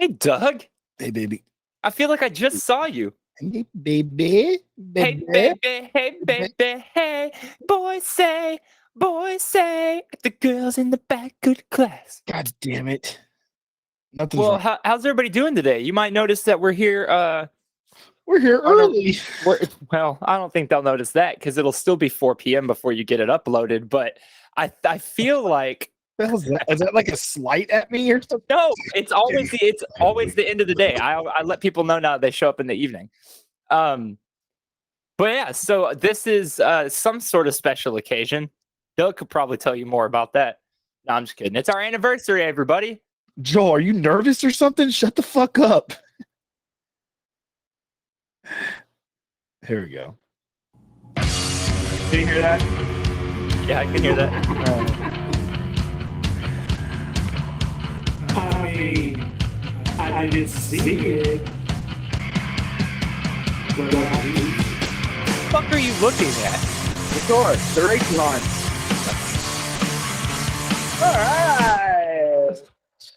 Hey, Doug. Hey, baby. I feel like I just saw you. Hey, baby. Hey, baby. Hey, baby. Hey, boys say, the girls in the back of the class. God damn it. Nothing's Well, wrong. how's everybody doing today? You might notice that we're here. We're here early. Well, I don't think they'll notice that because it'll still be 4 p.m. before you get it uploaded. But I feel like. What the hell is that? Is that like a slight at me or something? No, it's always the end of the day. I let people know now they show up in the evening. But yeah, so this is some sort of special occasion. Doug could probably tell you more about that. No, I'm just kidding. It's our anniversary, everybody. Joel, are you nervous or something? Shut the fuck up. Here we go. Can you hear that? Yeah, I can hear that. I mean, I didn't see it. But What the fuck are you looking at? The door. The race on. All right.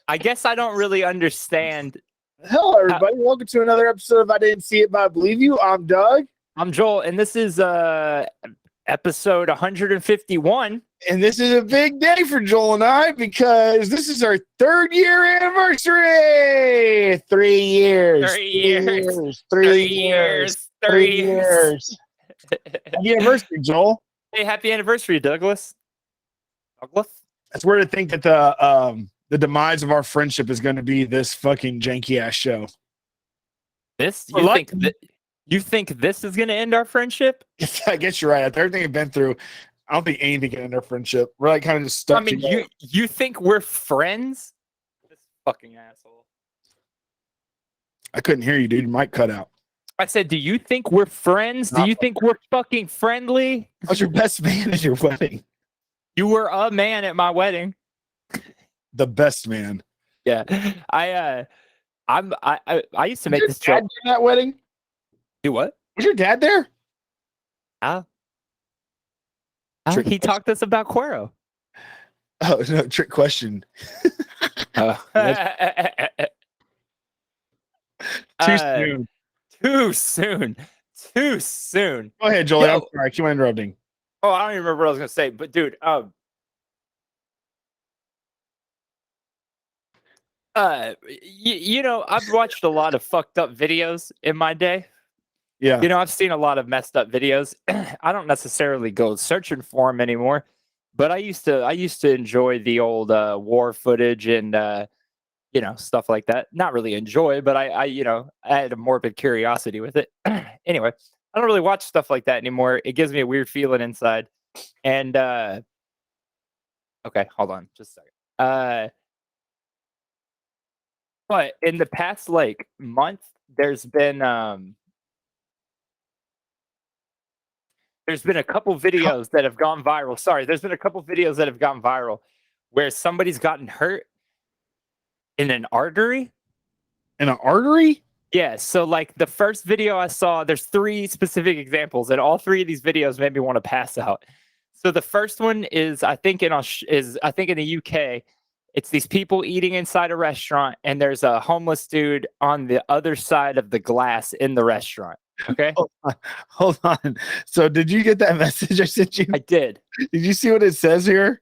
I guess I don't really understand. Hello, everybody. Welcome to another episode of I Didn't See It, But I Believe You. I'm Doug. I'm Joel, and this is episode 151. And this is a big day for Joel and I because this is our 3rd year anniversary. 3 years. 3 years. 3 years. 3 years. Happy anniversary, Joel. Hey, happy anniversary, Douglas. It's weird to think that the demise of our friendship is going to be this fucking janky ass show. You think this is going to end our friendship? I guess you're right. After everything we've been through, I don't think anything can end our friendship. We're like kind of just stuck. I mean, together. you think we're friends? This fucking asshole. I couldn't hear you, dude. Your mic cut out. I said, do you think we're friends? Do you think we're fucking friendly? I was your best man at your wedding. You were a man at my wedding. The best man. Yeah, I used to make this dad joke. at that wedding? Do what? Was your dad there? He talked to us about Cuero. Oh no, trick question. Too soon. Too soon. Too soon. Go ahead, Joel. Yo. I'm sorry. I keep on interrupting. Oh, I don't even remember what I was gonna say, but dude, you know, I've watched a lot of fucked up videos in my day. Yeah. You know, I've seen a lot of messed up videos. I don't necessarily go searching for them anymore, but I used to enjoy the old war footage and you know, stuff like that. Not really enjoy, but I you know, I had a morbid curiosity with it. Anyway, I don't really watch stuff like that anymore. It gives me a weird feeling inside. And okay, hold on just a second. But in the past like month, there's been a couple videos that have gone viral. Sorry, there's been a couple videos that have gone viral where somebody's gotten hurt in an artery. In an artery? Yeah, so like the first video I saw, there's 3 specific examples, and all 3 of these videos made me want to pass out. So the first one is I think in the UK, it's these people eating inside a restaurant, and there's a homeless dude on the other side of the glass in the restaurant. Okay. Hold on. So did you get that message I sent you? I did. Did you see what it says here?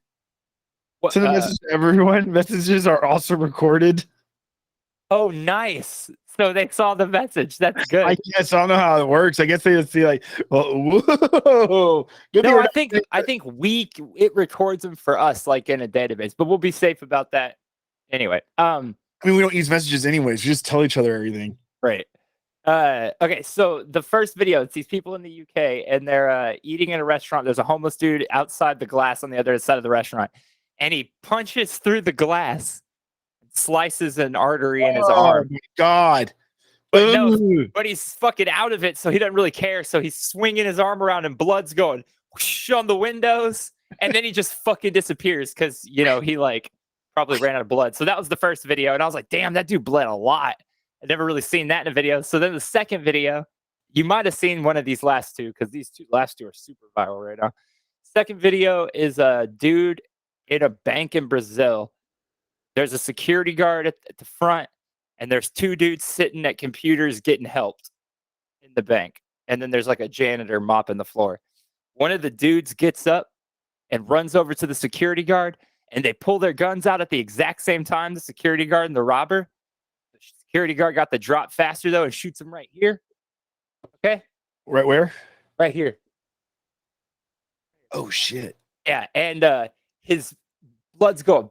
What, Send a message to everyone. Messages are also recorded. Oh, nice. So they saw the message. That's good. I guess I don't know how it works. I guess they just see like, whoa. Good No, thing I think it records them for us like in a database, but we'll be safe about that. Anyway, I mean, we don't use messages anyways. We just tell each other everything. Right. Okay, so the first video, it's these people in the UK, and they're eating in a restaurant. There's a homeless dude outside the glass on the other side of the restaurant, and he punches through the glass, slices an artery in his arm. Oh my God. But no, but he's fucking out of it, so he doesn't really care. So he's swinging his arm around, and blood's going whoosh on the windows, and then he just fucking disappears because, you know, he like probably ran out of blood. So that was the first video, and I was like, damn, that dude bled a lot. I'd never really seen that in a video. So then the second video, you might have seen one of these last 2 because these last 2 are super viral right now. Second video is a dude in a bank in Brazil. There's a security guard at the front. and there's two dudes sitting at computers getting helped in the bank. And then there's like a janitor mopping the floor. One of the dudes gets up and runs over to the security guard, and they pull their guns out at the exact same time, the security guard and the robber. The security guard got the drop faster, though, and shoots him right here. Okay? Right where? Right here. Oh, shit. Yeah, and his blood's going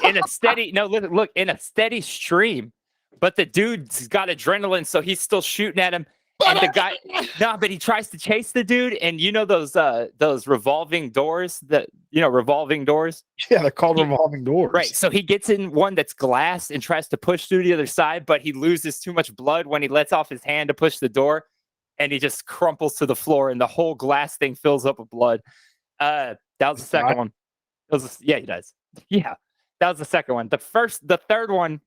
in a steady, no, look, in a steady stream. But the dude's got adrenaline, so he's still shooting at him. And the guy, no, but he tries to chase the dude, and you know those revolving doors revolving doors. Yeah, they're called revolving doors. Right. So he gets in one that's glass and tries to push through the other side, but he loses too much blood when he lets off his hand to push the door, and he just crumples to the floor, and the whole glass thing fills up with blood. That was the second one. Yeah, he does. Yeah, that was the second one. The third one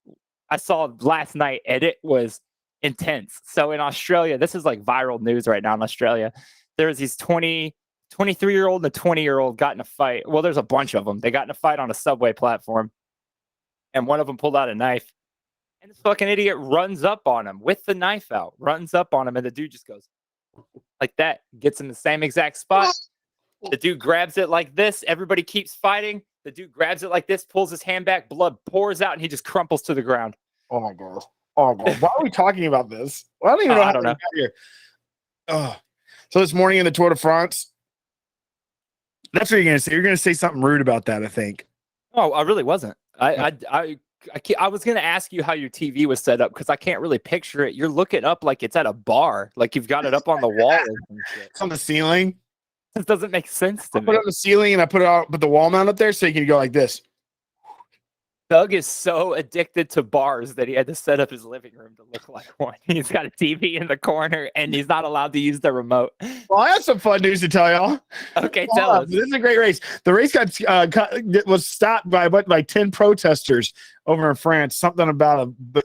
I saw last night, and it was intense. So in Australia, this is like viral news right now in Australia. There's these 23-year-old and a 20-year-old got in a fight. Well, there's a bunch of them. They got in a fight on a subway platform, and one of them pulled out a knife, and this fucking idiot runs up on him with the knife out, runs up on him, and the dude just goes like that, gets in the same exact spot. The dude grabs it like this. Everybody keeps fighting. The dude grabs it like this, pulls his hand back, blood pours out, and he just crumples to the ground. Oh my god. Oh god. Why are we talking about this? Well, I don't even know. I don't know. Got here. Oh. So this morning in the Tour de France, that's what you're gonna say. You're gonna say something rude about that, I think. Oh, I really wasn't. I was gonna ask you how your TV was set up because I can't really picture it. You're looking up like it's at a bar, like you've got it up on the wall. Or some shit. It's on the ceiling. This doesn't make sense to I me. put it on the ceiling and I put the wall mount up there so you can go like this. Doug is so addicted to bars that he had to set up his living room to look like one. He's got a TV in the corner and he's not allowed to use the remote. Well, I have some fun news to tell y'all. Okay, tell us. This is a great race. The race was stopped by 10 protesters over in France. Something about the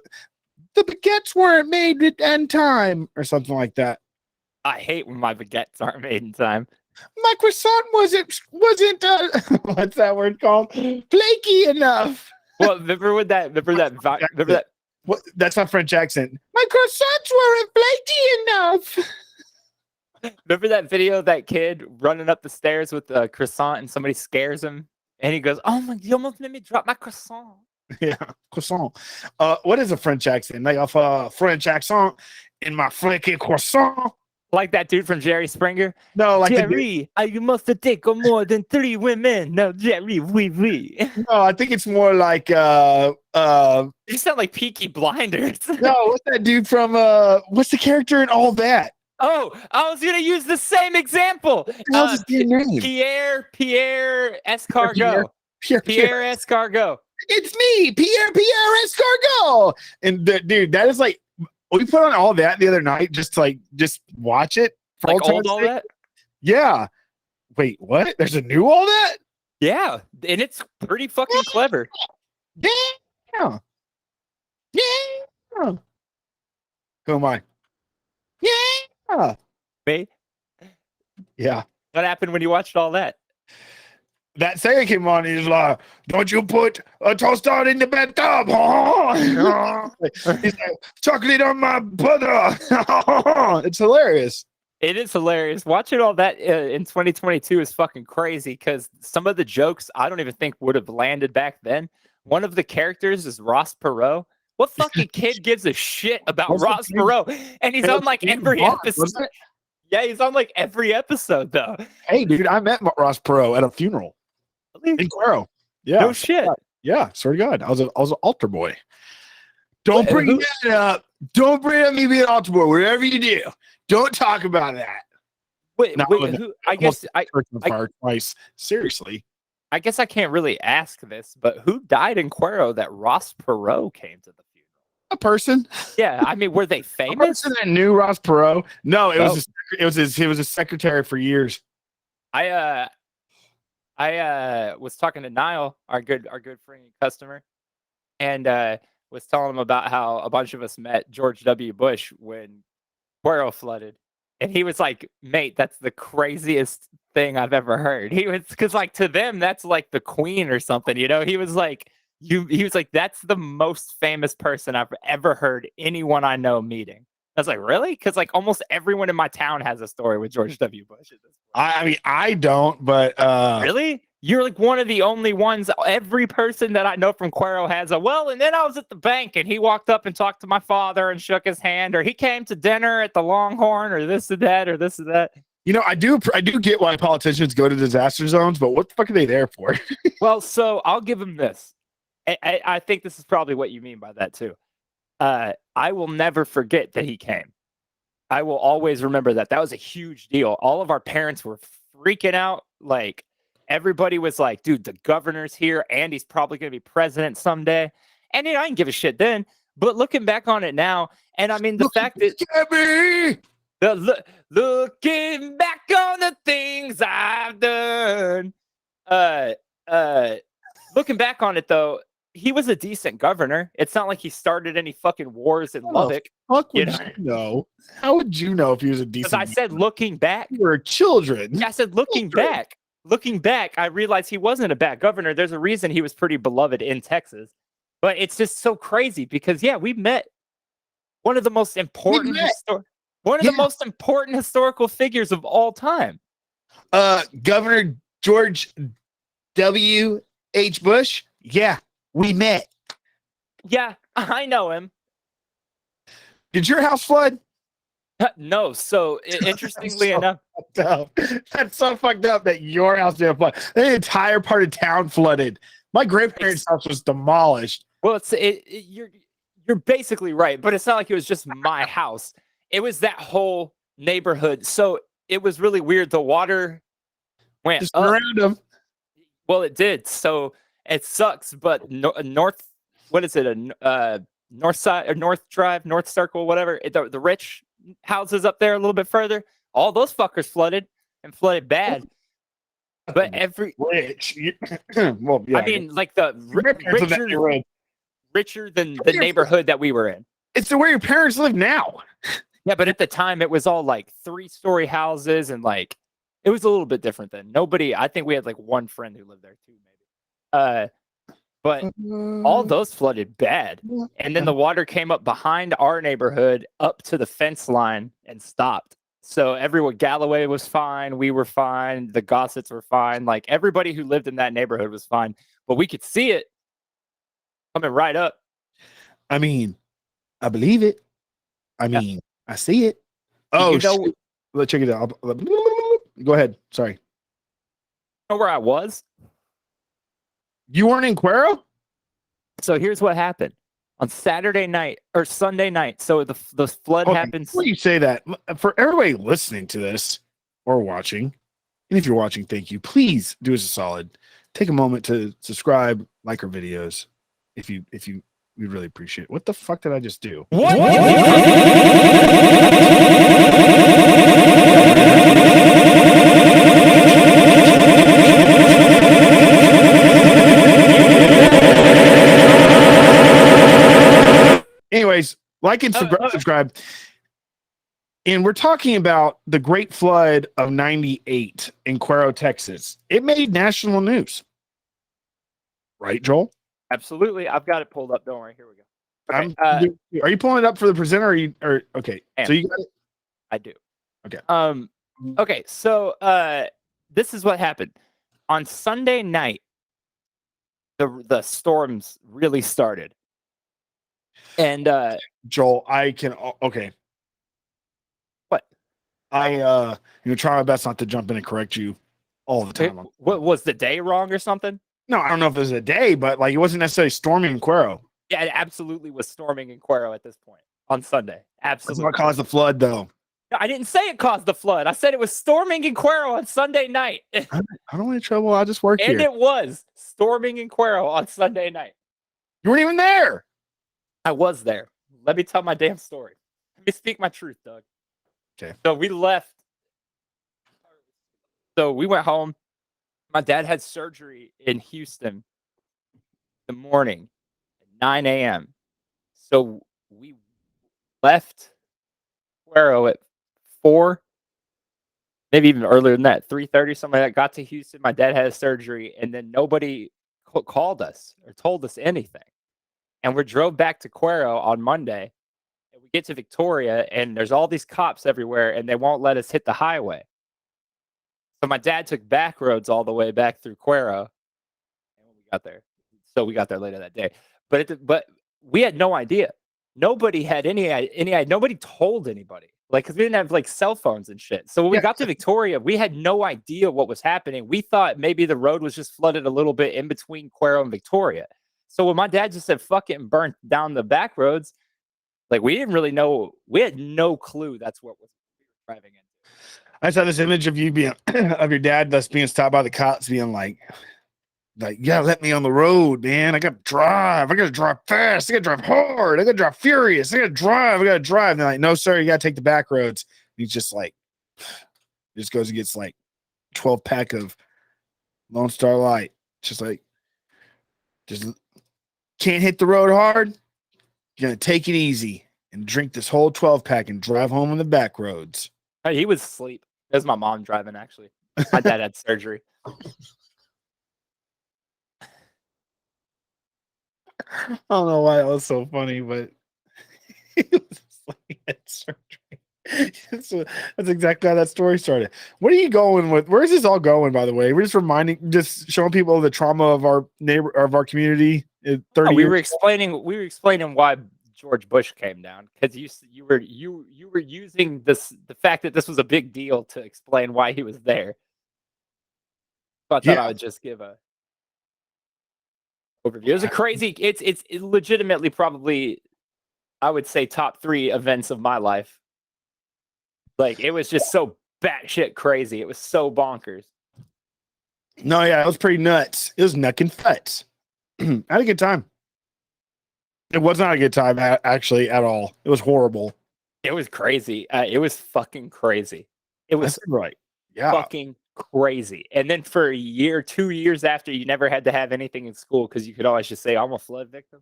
baguettes weren't made in time or something like that. I hate when my baguettes aren't made in time. My croissant wasn't what's that word called? Flaky enough. Well, remember that. What? That's not French accent. My croissants weren't flaky enough. Remember that video of that kid running up the stairs with a croissant and somebody scares him and he goes, "Oh my! You almost made me drop my croissant." Yeah, croissant. What is a French accent? Like off a French accent in my flaky croissant. Like that dude from Jerry Springer. No, like Jerry, you must take more than 3 women. No, Jerry, oui. No, I think it's more like You sound like Peaky Blinders. no, what's that dude from what's the character in All That? Oh, I was gonna use the same example. How's his damn name? Pierre Escargot. Pierre Escargot. It's me, Pierre Escargot. And dude, that is like we put on All That the other night just watch it. For Like old All That? Yeah. Wait, what? There's a new All That? Yeah, and it's pretty fucking clever. Yeah. Yeah. Who am I? Yeah. Me? Yeah. What happened when you watched All That? That singer came on and he's like, "Don't you put a toaster in the bathtub?" He's like, "Chocolate on my butter." It's hilarious. It is hilarious. Watching All That in 2022 is fucking crazy because some of the jokes I don't even think would have landed back then. One of the characters is Ross Perot. What fucking kid gives a shit about Ross Perot? And he's on like every episode. Yeah, he's on like every episode though. Hey, dude, I met Ross Perot at a funeral in Cuero. Yeah, no shit. Yeah, swear to God, I was an altar boy. Don't bring that up. Don't bring up me being an altar boy. Whatever you do, don't talk about that. Wait, who? I guess twice. Seriously. I guess I can't really ask this, but who died in Cuero that Ross Perot came to the funeral? A person. Yeah, I mean, were they famous? A person that knew Ross Perot. No, he was his secretary for years. I was talking to Niall, our good friend and customer, and was telling him about how a bunch of us met George W. Bush when Cuero flooded. And he was like, "Mate, that's the craziest thing I've ever heard." He was, because like to them, that's like the queen or something, you know? He was like, He was like, that's the most famous person I've ever heard anyone I know meeting. I was like, really? Because like almost everyone in my town has a story with George W. Bush at this point. I mean, I don't, but Really? You're like one of the only ones. Every person that I know from Cuero has a and then I was at the bank and he walked up and talked to my father and shook his hand, or he came to dinner at the Longhorn, or this and that, or this and that. you know, I do get why politicians go to disaster zones, but what the fuck are they there for? Well, so I'll give him this. I think this is probably what you mean by that too. I will never forget that he came. I will always remember that. That was a huge deal. All of our parents were freaking out. Like, everybody was like, dude, the governor's here and he's probably going to be president someday. And I didn't give a shit then. But looking back on it now, and I mean, the fact that looking back on the things I've done. Looking back on it, though, he was a decent governor. It's not like he started any fucking wars in Lubbock. Fuck would you know? How would you know if he was a decent? Because I said looking back. You were children. Yeah, I said looking back. Looking back, I realized he wasn't a bad governor. There's a reason he was pretty beloved in Texas. But it's just so crazy because, yeah, we met one of the most important the most important historical figures of all time. Governor George W. H. Bush. Yeah, we met. Yeah, I know him. Did your house flood? No. So interestingly enough, that's so fucked up that your house didn't flood. The entire part of town flooded. My grandparents' house was demolished. Well, you're basically right, but it's not like it was just my house. It was that whole neighborhood. So it was really weird. The water went just up. Around them. Well, it did. So it sucks. But north, what is it? North side or North Drive, North Circle, whatever. The rich houses up there a little bit further. All those fuckers flooded and flooded bad. But every rich, well, yeah, I mean, like the richer than the neighborhood that we were in. It's where your parents live now. Yeah, but at the time it was all like 3-story houses and like it was a little bit different then. I think we had like one friend who lived there too, maybe. But all those flooded bad. And then the water came up behind our neighborhood up to the fence line and stopped. So everyone, Galloway was fine. We were fine. The Gossets were fine. Like everybody who lived in that neighborhood was fine. But we could see it coming right up. I mean, I believe it. I mean, I see it. Oh, shit. Let's check it out. Go ahead. Sorry. You know where I was? You weren't in Cuero? So here's what happened. On Saturday night or Sunday night. So the flood happens. Before you say that, for everybody listening to this or watching, and if you're watching, thank you. Please do us a solid. Take a moment to subscribe, like our videos. If you we really appreciate it. What the fuck did I just do? What? Anyways, like and subscribe. And we're talking about the Great Flood of '98 in Cuero, Texas. It made national news. Right, Joel? Absolutely. I've got it pulled up. Don't worry. Here we go. Okay. Are you pulling it up for the presenter? Okay. So you got it? I do. Okay. Okay. So this is what happened. On Sunday night, the storms really started. And Joel, okay. What? Try my best not to jump in and correct you all the time. What was the day wrong or something? No, I don't know if it was a day, but like it wasn't necessarily storming in Cuero. Yeah, it absolutely was storming in Cuero at this point on Sunday. Absolutely. That's what caused the flood, though. No, I didn't say it caused the flood. I said it was storming in Cuero on Sunday night. I don't want any trouble. I'll just work here. And it was storming in Cuero on Sunday night. You weren't even there. I was there. Let me tell my damn story. Let me speak my truth, Doug. Okay. So we left. So we went home. My dad had surgery in Houston in the morning at 9 a.m. So we left Cuero at 4, maybe even earlier than that, 3:30, something like that. Got to Houston. My dad had a surgery, and then nobody called us or told us anything. And we drove back to Cuero on Monday. And we get to Victoria, and there's all these cops everywhere, and they won't let us hit the highway. So my dad took back roads all the way back through Cuero. And when we got there, so we got there later that day. But we had no idea. Nobody had any nobody told anybody. Like, because we didn't have like cell phones and shit. So when we got to Victoria, we had no idea what was happening. We thought maybe the road was just flooded a little bit in between Cuero and Victoria. So when my dad just said fuck it and burnt down the back roads, like we didn't really know. We had no clue that's what we were driving into. I saw this image of you being of your dad thus being stopped by the cops, being like, yeah, let me on the road, man. I gotta drive. I gotta drive fast. I gotta drive hard. I gotta drive furious. I gotta drive. And they're like, no, sir, you gotta take the back roads. And he's just like, just goes and gets like 12-pack of Lone Star Light. Just can't hit the road hard. You're gonna take it easy and drink this whole 12-pack and drive home on the back roads. He was asleep. It was my mom driving, actually. My dad had surgery. I don't know why that was so funny, but it was like at surgery. That's exactly how that story started. What are you going with? Where's this all going, by the way? We're just showing people the trauma of our community. 30 we were explaining why George Bush came down, because you were using the fact that this was a big deal to explain why he was there. So I thought I would just give a overview. It was a crazy. It's legitimately probably, I would say, top 3 events of my life. Like, it was just so batshit crazy. It was so bonkers. No, yeah, it was pretty nuts. It was knuckin' futs. I had a good time. It was not a good time, actually, at all. It was horrible. It was crazy. It was fucking crazy. It was right. Yeah. Fucking crazy. And then for a year, 2 years after, you never had to have anything in school because you could always just say, I'm a flood victim.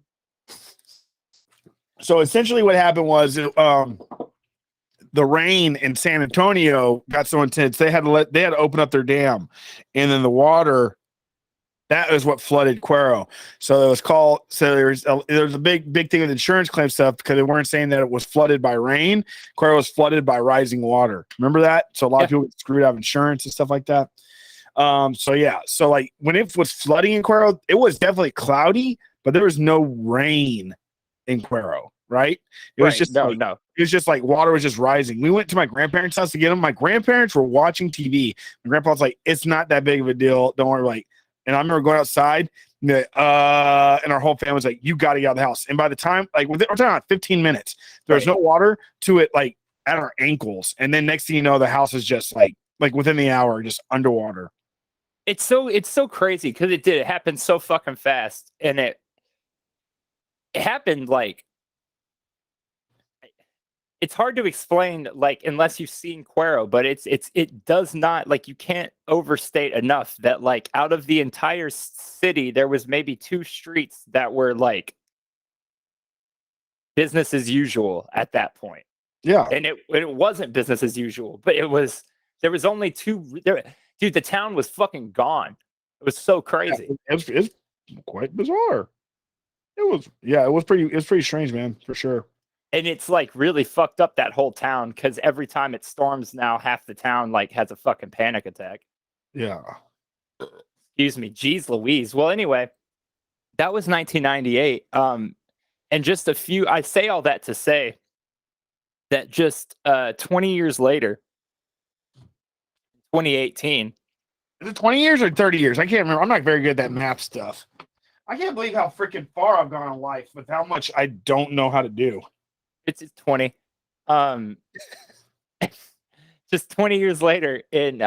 So essentially what happened was the rain in San Antonio got so intense they had to open up their dam, and then the water, that is what flooded Cuero. So it was called. So there's a big thing with insurance claim stuff because they weren't saying that it was flooded by rain. Cuero was flooded by rising water. Remember that? So a lot of people get screwed out of insurance and stuff like that. So like when it was flooding in Cuero, it was definitely cloudy, but there was no rain in Cuero. Right? It was just no. It was just like water was just rising. We went to my grandparents' house to get them. My grandparents were watching TV. My grandpa was like, "It's not that big of a deal. Don't worry." Like, and I remember going outside, and our whole family was like, "You got to get out of the house." And by the time, like, we're talking about 15 minutes, there was no water to it, like at our ankles. And then next thing you know, the house is just like within the hour, just underwater. It's so crazy because it happened so fucking fast, and it happened like. It's hard to explain, like, unless you've seen Cuero, but it does not, like, you can't overstate enough that, like, out of the entire city, there was maybe 2 streets that were like business as usual at that point. Yeah, and it wasn't business as usual, but there was only 2. Dude, the town was fucking gone. It was so crazy. Yeah, it's quite bizarre. It was pretty strange, man, for sure. And it's like really fucked up that whole town because every time it storms now, half the town like has a fucking panic attack. Yeah. Excuse me. Jeez Louise. Well, anyway, that was 1998. And just I say all that to say that just 20 years later, 2018. Is it 20 years or 30 years? I can't remember. I'm not very good at that math stuff. I can't believe how freaking far I've gone in life with how much I don't know how to do. It's 20. Just 20 years later, in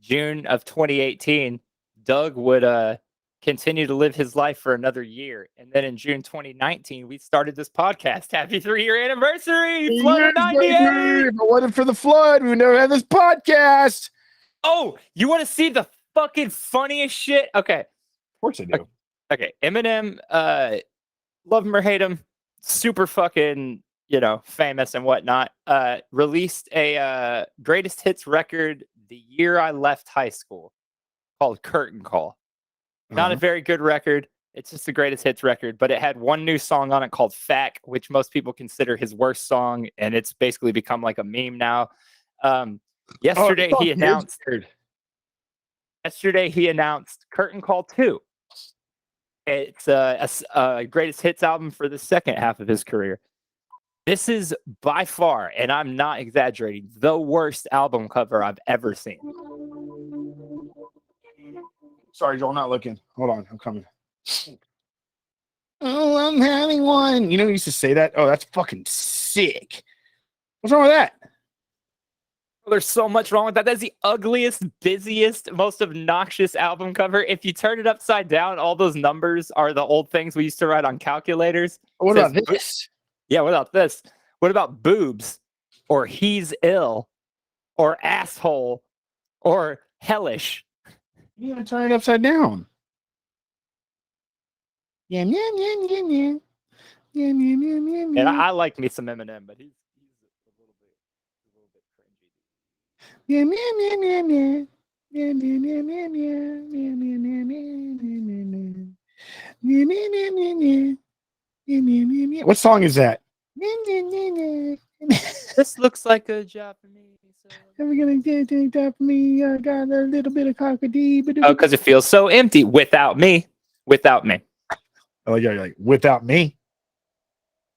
June of 2018, Doug would continue to live his life for another year. And then in June 2019, we started this podcast. Happy 3-year anniversary! Flood of 98! If it wasn't for the flood, we would never have this podcast. Oh, you want to see the fucking funniest shit? Okay. Of course I do. Okay. Eminem, love him or hate him, super fucking, famous and whatnot, released a greatest hits record the year I left high school called Curtain Call. Not a very good record. It's just the greatest hits record, but it had one new song on it called Fack, which most people consider his worst song, and it's basically become like a meme now. Yesterday he announced Curtain Call 2. It's a greatest hits album for the second half of his career. This is by far, and I'm not exaggerating, the worst album cover I've ever seen. Sorry, Joel, not looking. Hold on, I'm coming. Oh, I'm having one. You know, who used to say that. Oh, that's fucking sick. What's wrong with that? There's so much wrong with that. That's the ugliest, busiest, most obnoxious album cover. If you turn it upside down, all those numbers are the old things we used to write on calculators. What about this? Yeah, what about this? What about boobs? Or he's ill? Or asshole? Or hellish? You gotta turn it upside down. Yeah. And I like me some Eminem, but he's a little bit cringy. What song is that? This looks like a Japanese. Ever gonna take that for me? I got a little bit of cockadee. Oh, because it feels so empty without me. Without me. Oh yeah, you're like without me.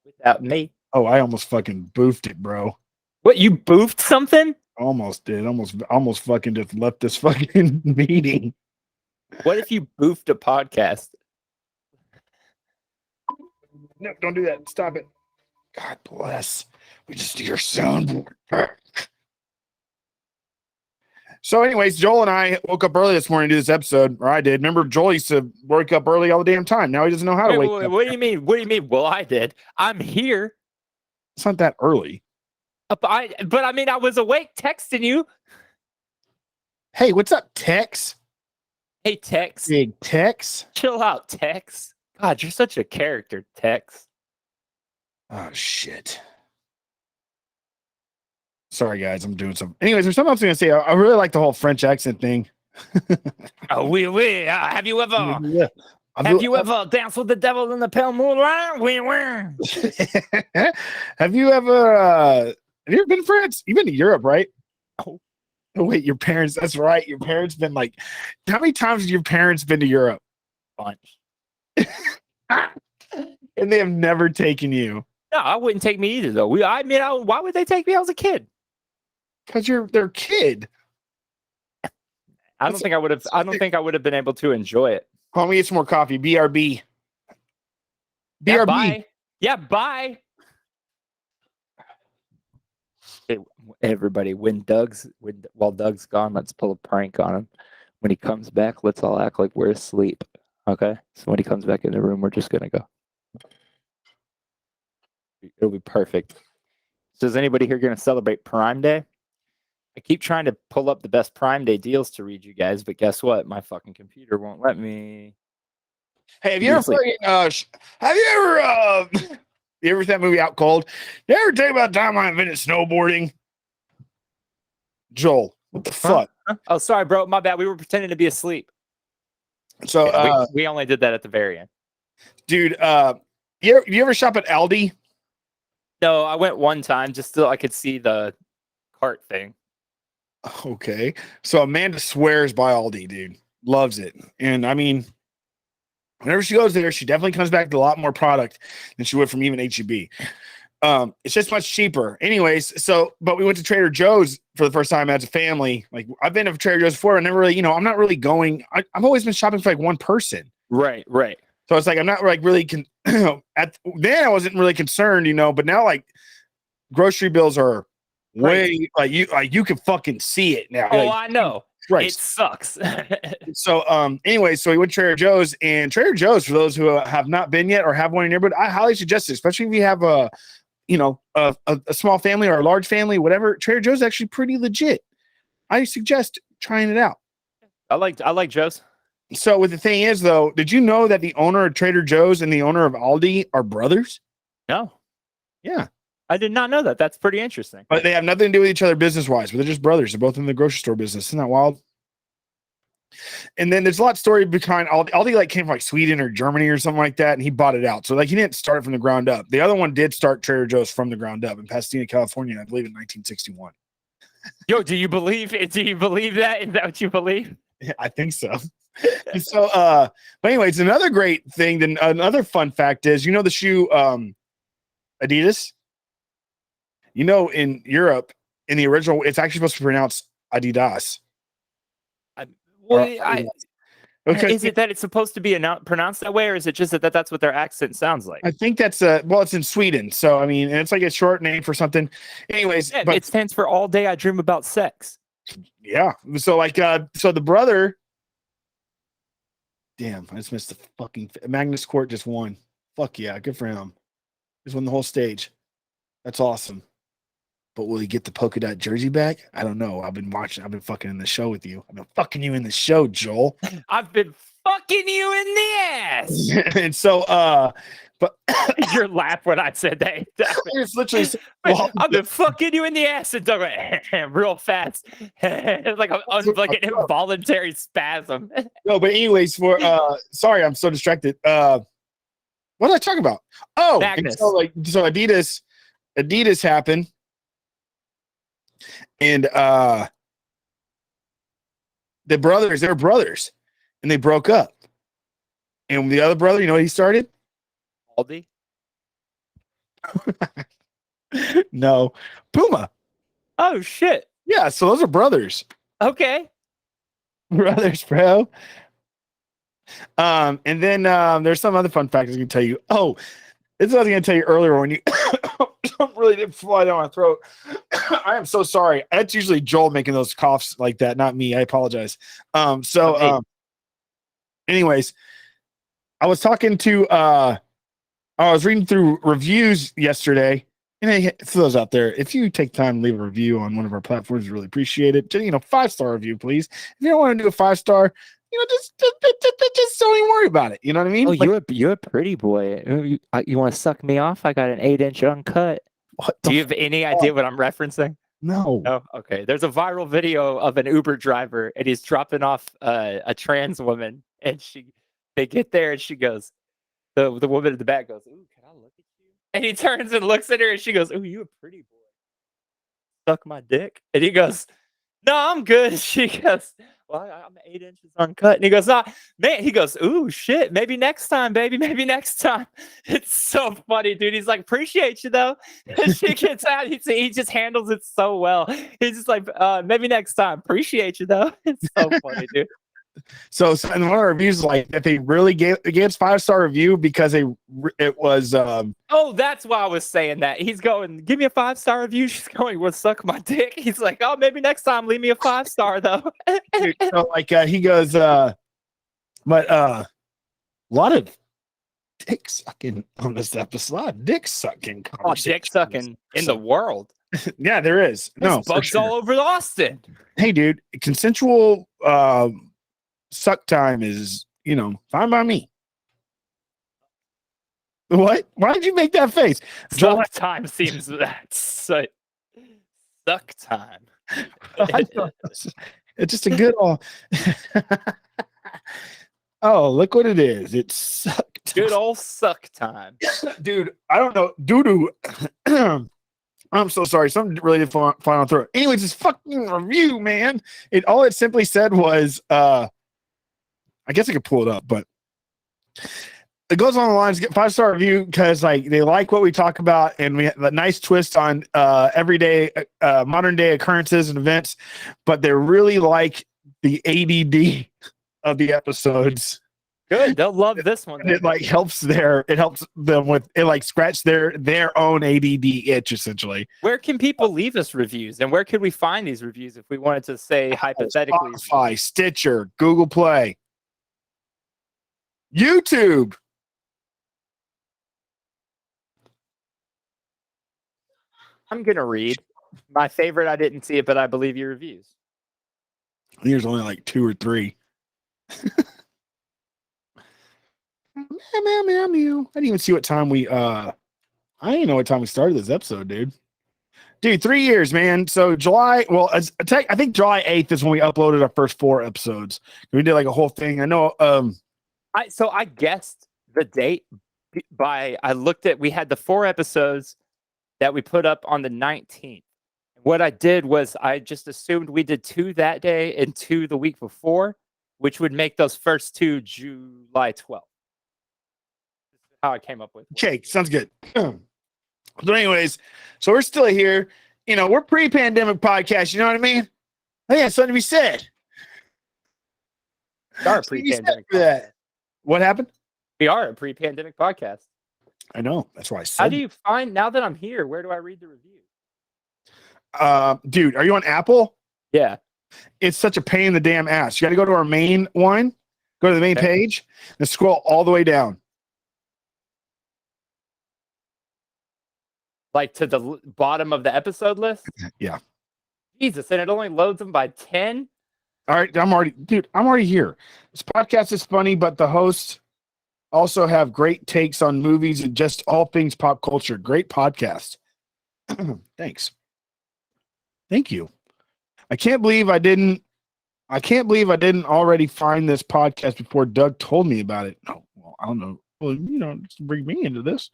Without me. Oh, I almost fucking boofed it, bro. What, you boofed something? Almost did. Almost fucking just left this fucking meeting. What if you boofed a podcast? No, don't do that. Stop it. God bless. We just do your soundboard. So, anyways, Joel and I woke up early this morning to do this episode, or I did. Remember, Joel used to wake up early all the damn time. Now he doesn't know how to wake up. What do you mean? What do you mean? Well, I did. I'm here. It's not that early. But I mean, I was awake texting you. Hey, what's up, Tex? Hey, Tex. Big Tex. Chill out, Tex. God, you're such a character, Tex. Oh, shit. Sorry, guys. I'm doing something. Anyways, there's something else I'm going to say. I really like the whole French accent thing. Oh, oui. Have you ever... Yeah. Have you ever danced with the devil in the pale moonlight? Have you ever been to France? You've been to Europe, right? Oh, wait, your parents. That's right. Your parents been like, how many times have your parents been to Europe? Bunch. And they have never taken you. No, I wouldn't take me either, though. Why would they take me? I was a kid. Because you're their kid. I don't think I would have been able to enjoy it. Let me get some more coffee. BRB. Yeah, bye. Yeah, bye. Hey, everybody, while Doug's gone, let's pull a prank on him. When he comes back, let's all act like we're asleep. Okay? So when he comes back in the room, we're just gonna go. It'll be perfect. So is anybody here gonna celebrate Prime Day? I keep trying to pull up the best Prime Day deals to read you guys, but guess what? My fucking computer won't let me. Hey, have you ever that movie Out Cold? You ever tell you about the time I invented snowboarding? Joel, what the fuck? Huh? Oh, sorry, bro. My bad. We were pretending to be asleep. So yeah, we only did that at the very end. Dude, you ever shop at Aldi? No, I went one time just so I could see the cart thing. Okay. So Amanda swears by Aldi, dude. Loves it. And I mean, whenever she goes there, she definitely comes back with a lot more product than she would from even HEB. It's just much cheaper. Anyways, but we went to Trader Joe's for the first time as a family. Like, I've been to Trader Joe's before. I never really, I'm not really going. I've always been shopping for like one person. Right. So it's like, I'm not like really, then I wasn't really concerned, but now like grocery bills are way like you can fucking see it now. Oh, like, I know. Right. It sucks. So anyway, so we went to Trader Joe's, and Trader Joe's, for those who have not been yet or have one in your neighborhood, I highly suggest it, especially if you have a small family or a large family, whatever. Trader Joe's is actually pretty legit. I suggest trying it out. I like Joe's. So what the thing is, though, did you know that the owner of Trader Joe's and the owner of Aldi are brothers? No. Yeah. I did not know that. That's pretty interesting. But they have nothing to do with each other business-wise, but they're just brothers. They're both in the grocery store business. Isn't that wild? And then there's a lot of story behind Aldi like came from like Sweden or Germany or something like that, and he bought it out. So like he didn't start it from the ground up. The other one did start Trader Joe's from the ground up in Pasadena, California, I believe in 1961. Yo, do you believe it? Do you believe that? Is that what you believe? Yeah, I think so. And so but anyways, another great thing, then another fun fact is, you know, the shoe Adidas, you know, in Europe, in the original, it's actually supposed to be pronounced Adidas. Is it that it's supposed to be pronounced that way, or is it just that that's what their accent sounds like? I think that's well, it's in Sweden, so I mean, and it's like a short name for something. Anyways, Yeah, but it stands for All Day I Dream About Sex. yeah, so like, so the brother, damn, I just missed the fucking Magnus Court just won. Fuck yeah, good for him. Just won the whole stage. That's awesome. But will he get the polka dot jersey back? I don't know. I've been fucking in the show with you. I've been fucking you in the show, Joel. I've been fucking you in the ass. And so, but your laugh when I said that. It's literally, I've been fucking you in the ass and Doug went real fast. It's like an involuntary spasm. No, but anyways, sorry, I'm so distracted. What did I talk about? Oh, so Adidas happened. And they're brothers, and they broke up. And the other brother, you know what he started? Aldi? No, Puma. Oh shit. Yeah, so those are brothers. Okay. Brothers, bro. And then there's some other fun facts I can tell you. Oh, this is what I was going to tell you earlier when you really did fly down my throat. I am so sorry. That's usually Joel making those coughs like that, not me. I apologize. Anyways, I was talking to I was reading through reviews yesterday, and hey, for those out there, if you take time to leave a review on one of our platforms, we really appreciate it. Just, 5-star review, please. If you don't want to do a 5-star, just don't even worry about it. You know what I mean? Oh, you're a pretty boy. You want to suck me off? I got an 8-inch uncut. Do you have any idea what I'm referencing? No. Oh, okay. There's a viral video of an Uber driver, and he's dropping off a trans woman, and they get there, and she goes, the woman in the back goes, "Ooh, can I look at you?" And he turns and looks at her, and she goes, "Ooh, you a pretty boy. Suck my dick." And he goes, "No, I'm good." She goes, "Well, I'm 8 inches uncut." And he goes, "Nah, man." He goes, "Ooh, shit. Maybe next time, baby. Maybe next time." It's so funny, dude. He's like, "Appreciate you, though." And she gets out. He just handles it so well. He's just like, "Maybe next time. Appreciate you, though." It's so funny, dude. So and one of our reviews like that they really gave 5-star review because it was oh, that's why I was saying that. He's going, "Give me a 5-star review." She's going, "Well, suck my dick." He's like, "Oh, maybe next time leave me a 5-star though." Dude, so like he goes but a lot of dick sucking on this episode. A lot of dick sucking. Oh, dick sucking in the world. Yeah, there is. No, bugs all over Austin. Hey, dude, consensual suck time is, fine by me. What? Why did you make that face? Suck time seems that's suck time. It's just a good old. Oh, look what it is. It's suck time. Good old suck time. Dude, I don't know. Doo-doo. I'm so sorry. Something really did fly on through. Anyways, this fucking review, man. All it simply said was I guess I could pull it up, but it goes on the lines, get 5-star review because like they like what we talk about, and we have a nice twist on everyday modern day occurrences and events, but they really like the ADD of the episodes. Good, they'll love this one. It like helps them with it, like scratch their own ADD itch essentially. Where can people leave us reviews, and where could we find these reviews if we wanted to say hypothetically? Spotify, Stitcher, Google Play, YouTube. I'm gonna read my favorite. I didn't see it, but I believe your reviews. I think there's only like 2 or 3. Meow, meow, meow. I didn't even see what time I didn't know what time we started this episode, dude. Dude, 3 years, man. So July, well, I think July 8th is when we uploaded our first 4 episodes. We did like a whole thing. I know. I guessed the date I looked at, we had the 4 episodes that we put up on the 19th. What I did was I just assumed we did 2 that day and 2 the week before, which would make those first 2 July 12th. How I came up with. Okay, sounds good. So anyways, so we're still here. You know, we're pre-pandemic podcast. You know what I mean? Oh, yeah, something to be said. We are a pre-pandemic for that. What happened? We are a pre-pandemic podcast. I know. That's why I said. How do you find, now that I'm here, where do I read the review? Dude, are you on Apple? Yeah. It's such a pain in the damn ass. You got to go to our main one, go to the main page, and scroll all the way down. Like to the bottom of the episode list? Yeah. Jesus, and it only loads them by 10? All right, I'm already here. This podcast is funny, but the hosts also have great takes on movies and just all things pop culture. Great podcast. Thanks. Thank you. I can't believe I didn't already find this podcast before Doug told me about it. No, well, I don't know. Well, you know, just bring me into this.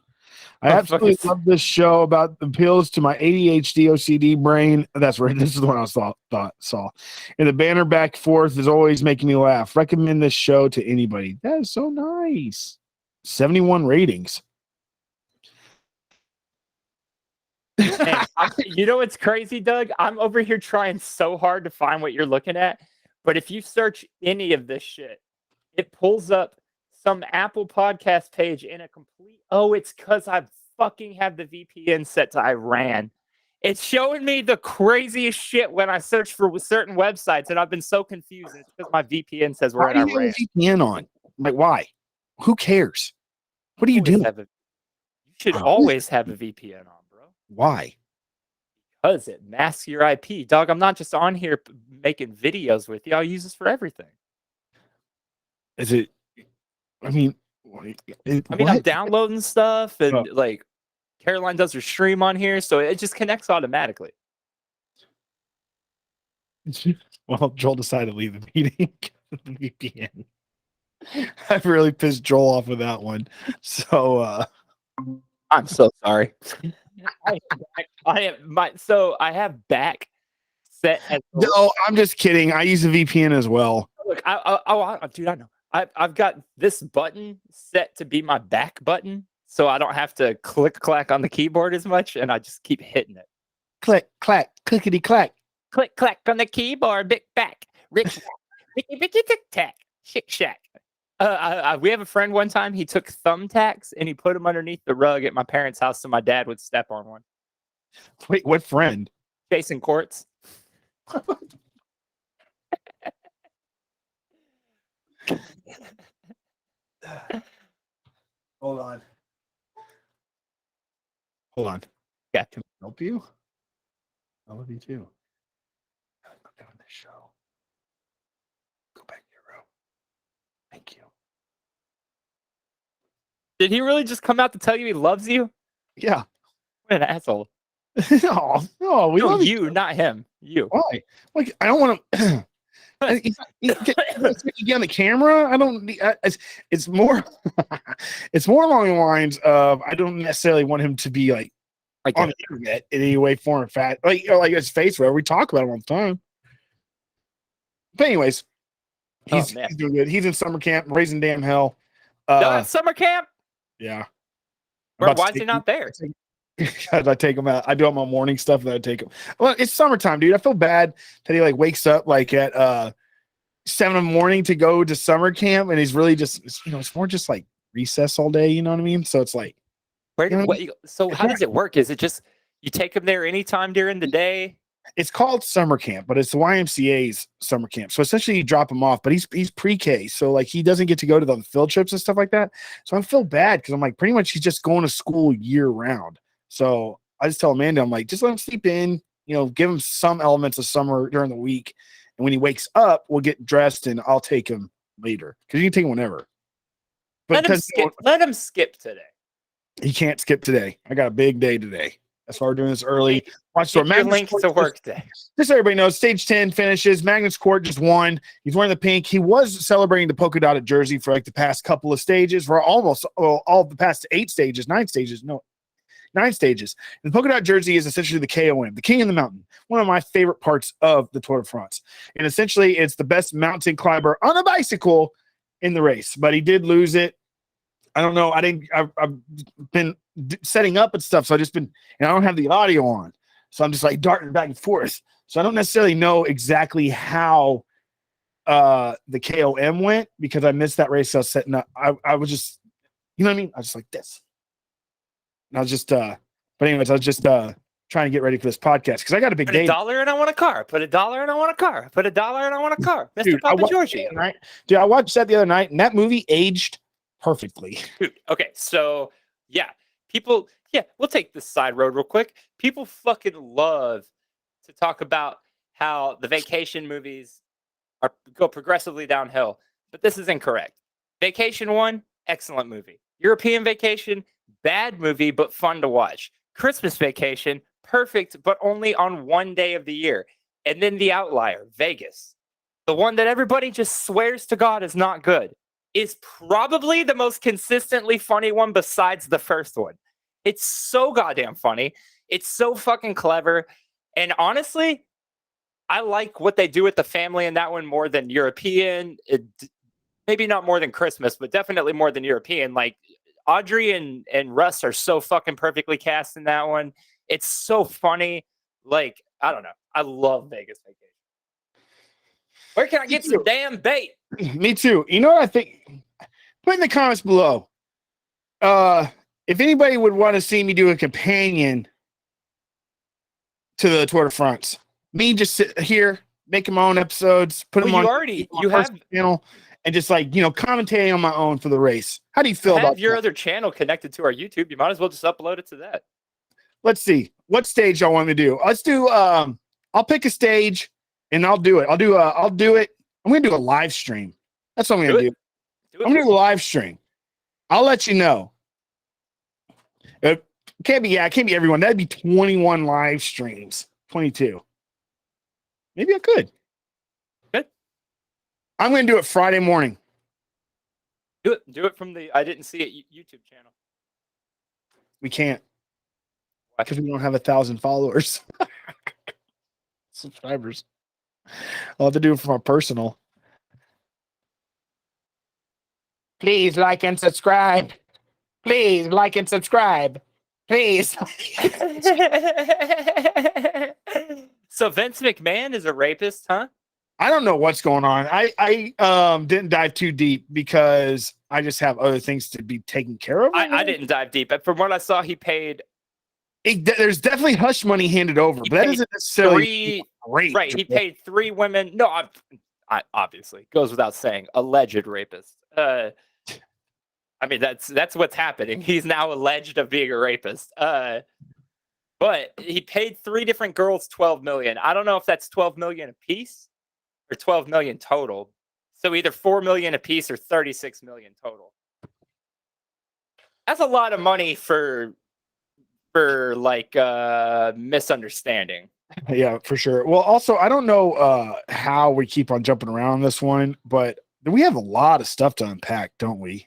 I absolutely love this show about the appeals to my ADHD OCD brain. That's right. This is the one I saw. And the banner back and forth is always making me laugh. Recommend this show to anybody. That is so nice. 71 ratings. Man, you know what's crazy, Doug? I'm over here trying so hard to find what you're looking at. But if you search any of this shit, it pulls up some Apple podcast page in a complete. Oh, it's because I fucking have the VPN set to Iran. It's showing me the craziest shit when I search for certain websites, and I've been so confused. It's because my VPN says we're in Iran. Why do you have a VPN on? Like, why? Who cares? What are you doing? You should always have a VPN on, bro. Why? Because it masks your IP. Dog, I'm not just on here making videos with you. I'll use this for everything. Is it? I mean, I'm downloading stuff, and like Caroline does her stream on here, so it just connects automatically. Well, Joel decided to leave the meeting. VPN. I've really pissed Joel off with that one. So I'm so sorry. I have back set as no, I'm just kidding. I use a VPN as well. Look, dude, I know. I've got this button set to be my back button, so I don't have to clack on the keyboard as much, and I just keep hitting it. Click, clack, clickety clack. Click, clack on the keyboard, big back. Ricky, tic tac, shick shack. We have a friend one time, he took thumbtacks and he put them underneath the rug at my parents' house so my dad would step on one. Wait, what friend? Jason Courts. Hold on. Yeah. Can I help you? I love you too. I'm doing this show. Go back to your room. Thank you. Did he really just come out to tell you he loves you? Yeah. What an asshole. No, we love you, not him. You. Why? Like, I don't want to. You get on the camera. I don't. It's more. It's more along the lines of I don't necessarily want him to be like on the internet in any way, form, or fat. Like, you know, like his face, where we talk about him all the time. But anyways, he's doing good. He's in summer camp, raising damn hell. Summer camp. Yeah. Why is he not there? Because I take him out. I do all my morning stuff, and then I take him. Well, it's summertime, dude. I feel bad that he like wakes up like at 7 in the morning to go to summer camp, and he's really just, you know, it's more just like recess all day. You know what I mean? So it's like, so how does it work? Is it just you take him there anytime during the day? It's called summer camp, but it's the YMCA's summer camp. So essentially, you drop him off, but he's pre-K, so like he doesn't get to go to the field trips and stuff like that. So I feel bad because I'm like, pretty much he's just going to school year round. So I just tell Amanda, I'm like, just let him sleep in, you know, give him some elements of summer during the week. And when he wakes up, we'll get dressed and I'll take him later. Because you can take him whenever. But let him skip today. He can't skip today. I got a big day today. That's why we're doing this early. Watch Get the your link to work day. Just so everybody knows, stage 10 finishes. Magnus Court just won. He's wearing the pink. He was celebrating the polka dotted jersey for like the past couple of stages, for almost all the past 9 stages. And the polka dot jersey is essentially the KOM, the King in the Mountain, one of my favorite parts of the Tour de France. And essentially, it's the best mountain climber on a bicycle in the race. But he did lose it. I don't know. I've been setting up and stuff, so and I don't have the audio on. So I'm just like darting back and forth. So I don't necessarily know exactly how the KOM went because I missed that race. So I was setting up. I was just, you know what I mean? I was just like this. And I was just, but anyways, I was just trying to get ready for this podcast because I got a big day. Put $1 and I want a car. Put $1 and I want a car. Put $1 and I want a car. Mr. Dude, Papa Georgie. Dude, I watched that the other night, and that movie aged perfectly. Dude, okay, so yeah, we'll take this side road real quick. People fucking love to talk about how the vacation movies go progressively downhill, but this is incorrect. Vacation 1, excellent movie. European Vacation, bad movie, but fun to watch. Christmas Vacation, perfect, but only on one day of the year. And then the outlier, Vegas, the one that everybody just swears to God is not good, is probably the most consistently funny one besides the first one. It's so goddamn funny. It's so fucking clever. And honestly, I like what they do with the family in that one more than European. Maybe not more than Christmas, but definitely more than European. Like Audrey and Russ are so fucking perfectly cast in that one. It's so funny. Like, I don't know. I love Vegas Vacation. Where can I get some damn bait? Me too. You know what I think? Put in the comments below. If anybody would want to see me do a companion to the Tour de France, me just sit here, making my own episodes, put them on you have channel, and just like, commentating on my own for the race. How do you feel about your that? other channel connected to our YouTube? You might as well just upload it to that. Let's see what stage y'all want me to do. Let's do. I'll pick a stage and I'll do it. I'll do it. I'm gonna do a live stream. That's what I'm gonna do. I'm gonna do a live stream. I'll let you know. It can't be everyone. That'd be 21 live streams. 22. Maybe I could. Good. I'm gonna do it Friday morning. Do it from the I Didn't See It YouTube channel. We can't. Because we don't have 1,000 followers. Subscribers. I'll have to do it for my personal. Please like and subscribe. Please like and subscribe. Please. So Vince McMahon is a rapist, huh? I don't know what's going on. I didn't dive too deep because I just have other things to be taken care of. I didn't dive deep. But from what I saw, he paid. There's definitely hush money handed over, but that isn't necessarily great. Right. He paid 3 women. No, I obviously goes without saying, alleged rapist. I mean, that's what's happening. He's now alleged of being a rapist. But he paid 3 different girls $12 million. I don't know if that's $12 million a piece or $12 million total. So either $4 million a piece or $36 million total. That's a lot of money for like misunderstanding. Yeah, for sure. Well, also, I don't know how we keep on jumping around on this one, but we have a lot of stuff to unpack, don't we?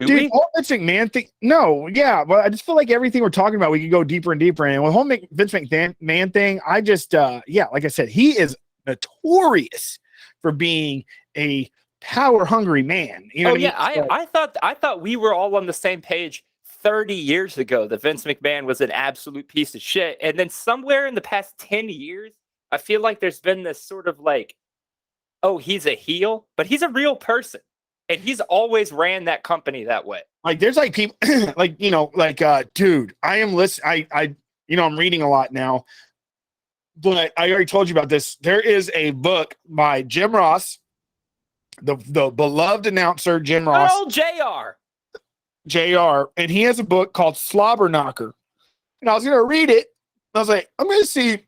Dude, whole Vince McMahon thing. No, yeah, but I just feel like everything we're talking about, we could go deeper and deeper in. With whole Vince McMahon thing, I just, like I said, he is notorious for being a power hungry man. You know? I thought we were all on the same page 30 years ago that Vince McMahon was an absolute piece of shit, and then somewhere in the past 10 years, I feel like there's been this sort of like, oh, he's a heel, but he's a real person. And he's always ran that company that way. Like there's like people dude, I am listening. I'm reading a lot now, but I already told you about this. There is a book by Jim Ross, the beloved announcer, Jim Ross. Oh, JR. And he has a book called Slobber Knocker. And I was going to read it. I was like, I'm going to see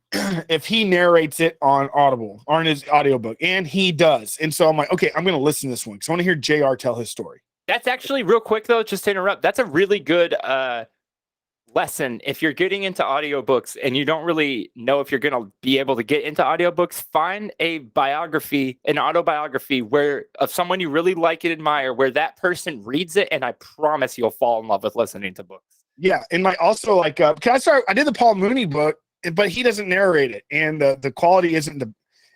if he narrates it on Audible or in his audiobook. And he does. And so I'm like, okay, I'm going to listen to this one because I want to hear JR tell his story. That's actually real quick, though, just to interrupt. That's a really good lesson, if you're getting into audiobooks and you don't really know if you're going to be able to get into audiobooks, find a biography, an autobiography where of someone you really like and admire, where that person reads it, and I promise you'll fall in love with listening to books. Yeah, and like also like I did the Paul Mooney book, but he doesn't narrate it, and the quality isn't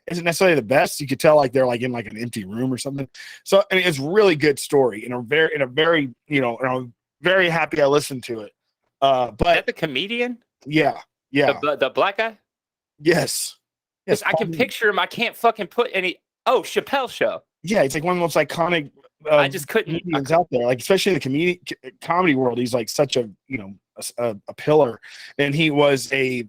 necessarily the best. You could tell like they're like in like an empty room or something. So I mean, it's really good story and a very you know, and I'm very happy I listened to it. But Is that the comedian? Yeah. The black guy? Yes. I can picture him. I can't fucking put any. Oh, Chappelle Show. Yeah, it's like one of the most iconic. I just couldn't. Comedians out there, like especially in the comedy world. He's like such a a pillar, and he was a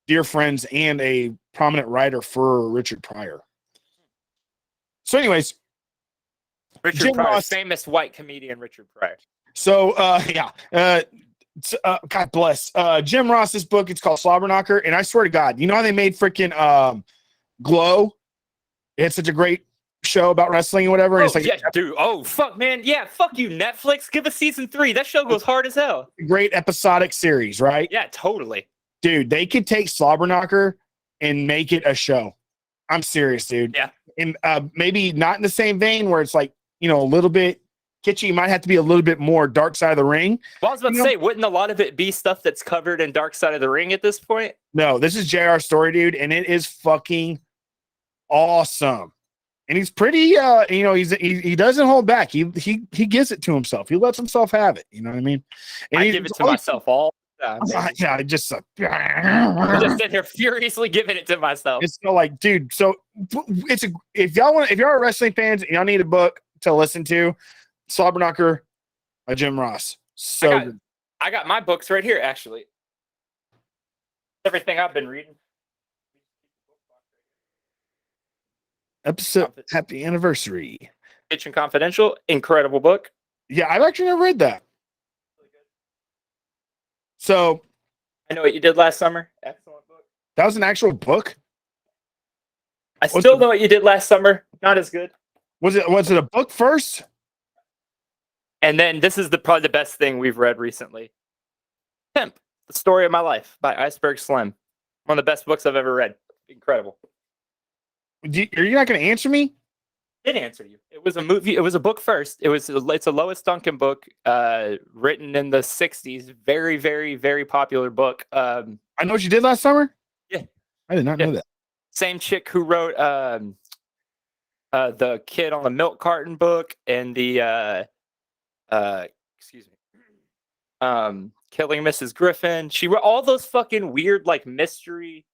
dear friends and a prominent writer for Richard Pryor. So, anyways, Richard Pryor, famous white comedian Richard Pryor. So, God bless Jim Ross's book. It's called Slobberknocker, and I swear to God, you know how they made freaking Glow? It's such a great show about wrestling and whatever. And it's like, yeah, dude. Oh, fuck, man. Yeah, fuck you, Netflix. Give us season 3. That show goes hard as hell. Great episodic series, right? Yeah, totally. Dude, they could take Slobberknocker and make it a show. I'm serious, dude. Yeah. And maybe not in the same vein where it's like, you know, a little bit kitschy. Might have to be a little bit more Dark Side of the Ring. Well, I was about to say, wouldn't a lot of it be stuff that's covered in Dark Side of the Ring at this point? No, this is JR story, dude, and it is fucking awesome. And he's pretty you know, he doesn't hold back. He gives it to himself. He lets himself have it. You know what I mean? And I give it to myself all the time. Yeah, I just I'm just sitting here furiously giving it to myself. It's so like, dude, so if y'all are wrestling fans and y'all need a book to listen to, Slobberknocker by Jim Ross. So I got my books right here, actually. Everything I've been reading. Episode Happy Anniversary. Kitchen Confidential, incredible book. Yeah, I've actually never read that. So I Know What You Did Last Summer. Excellent book. That was an actual book? I still Know What You Did Last Summer. Not as good. Was it a book first? And then this is probably the best thing we've read recently. Pimp, The Story of My Life by Iceberg Slim. One of the best books I've ever read. Incredible. Are you not going to answer me? I did answer you. It was a movie. It was a book first. It's a Lois Duncan book, written in the 60s. Very, very, very popular book. I Know What You Did Last Summer? Yeah. I did not know that. Same chick who wrote the Kid on the Milk Carton book and the Killing Mrs. Griffin. She wrote all those fucking weird like mystery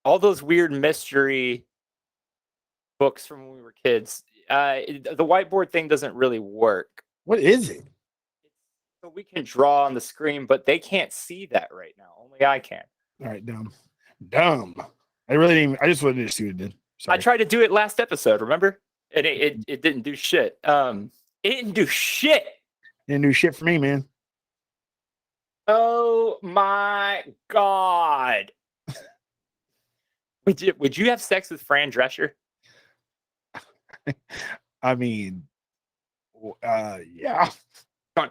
all those weird mystery books from when we were kids. The whiteboard thing doesn't really work. What is it? So we can draw on the screen, but they can't see that right now. Only I can. All right, dumb. I really didn't. I just wanted to see what it did. Sorry. I tried to do it last episode, remember? And it didn't do shit. It didn't do shit. Didn't do shit for me, man. Oh my God. Would you have sex with Fran Drescher? I mean, yeah. Oh,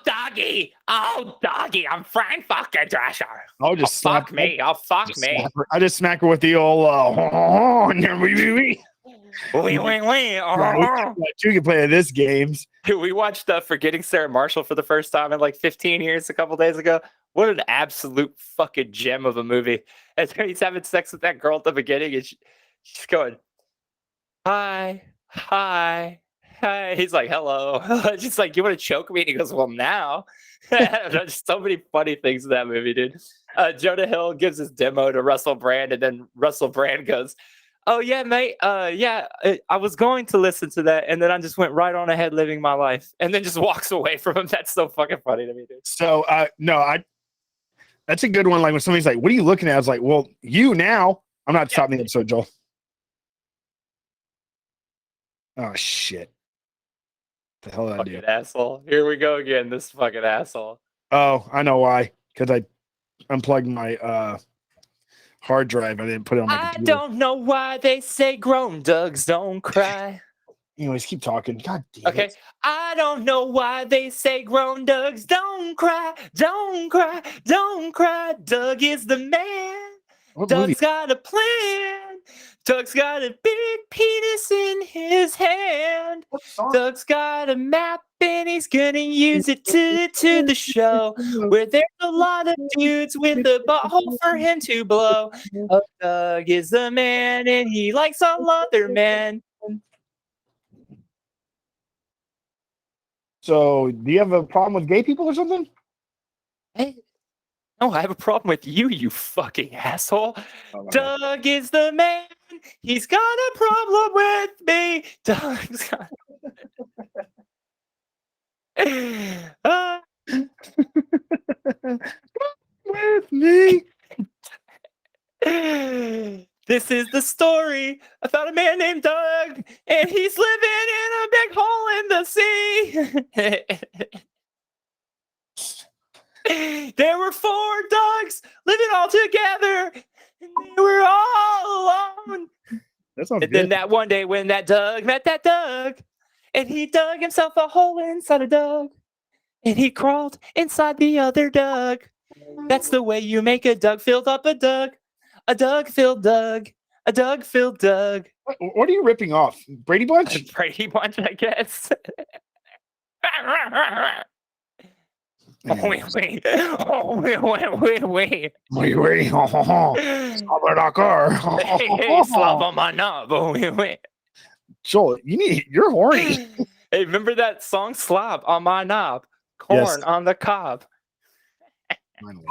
doggy, I'm Fran fucking Drescher. I'll just fuck me. I'll fuck me. I just smack her with the old you can play this games. Dude, we watched Forgetting Sarah Marshall for the first time in like 15 years a couple days ago. What an absolute fucking gem of a movie. And he's having sex with that girl at the beginning, and she's going, hi. He's like, hello. Just like, you want to choke me? And he goes, well, now. There's so many funny things in that movie, dude. Jonah Hill gives his demo to Russell Brand, and then Russell Brand goes, oh, yeah, mate. I was going to listen to that, and then I just went right on ahead living my life, and then just walks away from him. That's so fucking funny to me, dude. So, that's a good one. Like when somebody's like, what are you looking at? I was like, well, you now. I'm not stopping the episode, Joel. Oh, shit. The hell did I do? Asshole. Here we go again. This fucking asshole. Oh, I know why. Because I unplugged my hard drive. I didn't put it on my computer. I don't know why they say grown dogs don't cry. Anyways, keep talking. God damn Okay. it. I don't know why they say grown Dougs don't cry, don't cry, don't cry. Doug is the man. What movie? Doug's got a plan. Doug's got a big penis in his hand. What song? Doug's got a map and he's gonna use it to the show where there's a lot of dudes with a butthole for him to blow. Oh, Doug is the man and he likes all other men. So, do you have a problem with gay people or something? Hey, no, I have a problem with you, you fucking asshole. Doug is the man. He's got a problem with me. Doug's got. With me. This is the story about a man named Doug, and he's living in a big hole in the sea. There were 4 dogs living all together, and they were all alone. That sounds And good. then that one day when that Doug met that Doug, and he dug himself a hole inside a Doug, and he crawled inside the other Doug. That's the way you make a Doug filled up a Doug. A Doug filled Doug. A Doug filled Doug. What are you ripping off? Brady Bunch? Brady Bunch, I guess. Anyway. Wait. Wait. Stop our car. Hey, slob on my knob. Wait. Joel, you're horny. Hey, remember that song Slob on my knob? Corn Yes. on the cob. Finally.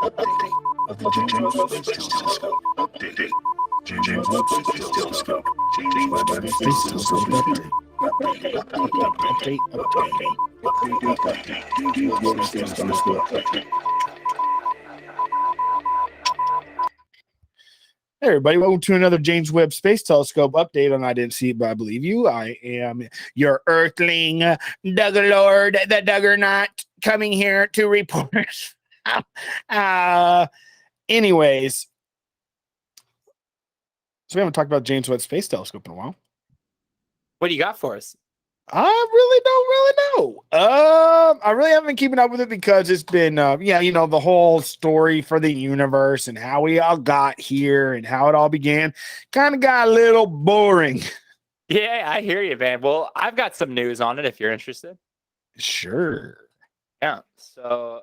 Update of the James Webb Space Telescope. Update. James Webb Space Telescope. James Webb Space Telescope. Hey everybody, welcome to another James Webb Space Telescope update on I Didn't See It, But I Believe You. I am your Earthling, Lord, the Duggernaut, coming here to report. Anyways, so we haven't talked about James Webb Space Telescope in a while. What do you got for us? I really don't know. I really haven't been keeping up with it because it's been, the whole story for the universe and how we all got here and how it all began kind of got a little boring. Yeah, I hear you, man. Well, I've got some news on it if you're interested. Sure. Yeah. So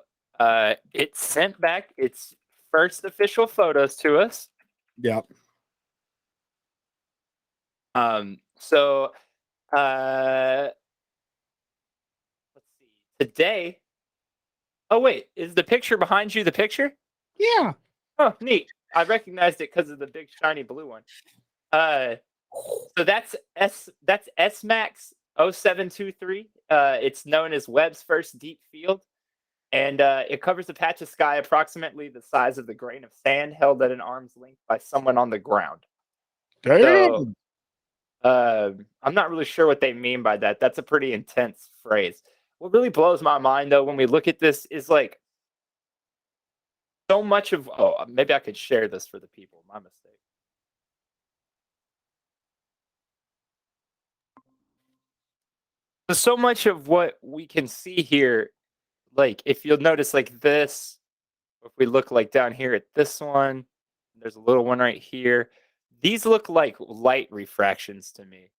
it sent back its first official photos to us. Yep. So let's see. Today. Oh wait, is the picture behind you the picture? Yeah. Oh, neat. I recognized it because of the big shiny blue one. So that's SMAX 0723. It's known as Webb's first deep field, and it covers a patch of sky approximately the size of the grain of sand held at an arm's length by someone on the ground. Damn. I'm not really sure what they mean by that. That's a pretty intense phrase. What really blows my mind, though, when we look at this is like so much of. Oh, maybe I could share this for the people. My mistake. So much of what we can see here, like if you'll notice, like this, if we look like down here at this one, there's a little one right here. These look like light refractions to me.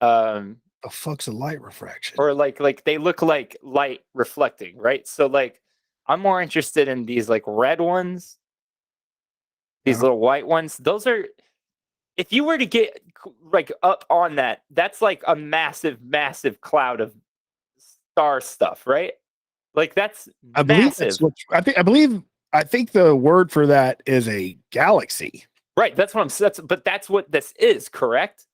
The fuck's a light refraction? Or like they look like light reflecting, right? So like I'm more interested in these like red ones, these little white ones. Those are, if you were to get like up on that, that's like a massive cloud of star stuff, right? Like that's I believe massive. that's what I think the word for that is a galaxy. Right, that's what I'm saying. But that's what this is, correct?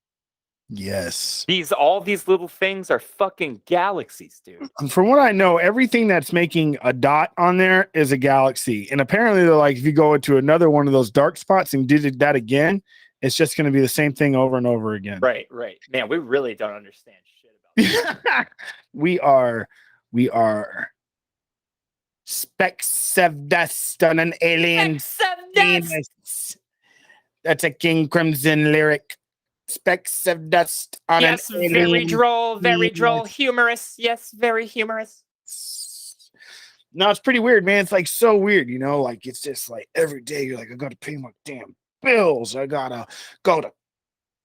Yes. All these little things are fucking galaxies, dude. From what I know, everything that's making a dot on there is a galaxy. And apparently they're like, if you go into another one of those dark spots and did that again, it's just going to be the same thing over and over again. Right. Man, we really don't understand shit about this. We are specks of dust on an alien Specks of dust! penis. That's a King Crimson lyric. specks of dust on Yes, an very alien droll, very droll, penis. humorous. Yes, very humorous. No, it's pretty weird, man. It's like so weird, you know. Like it's just like every day you're like, I gotta pay my damn bills. I gotta go to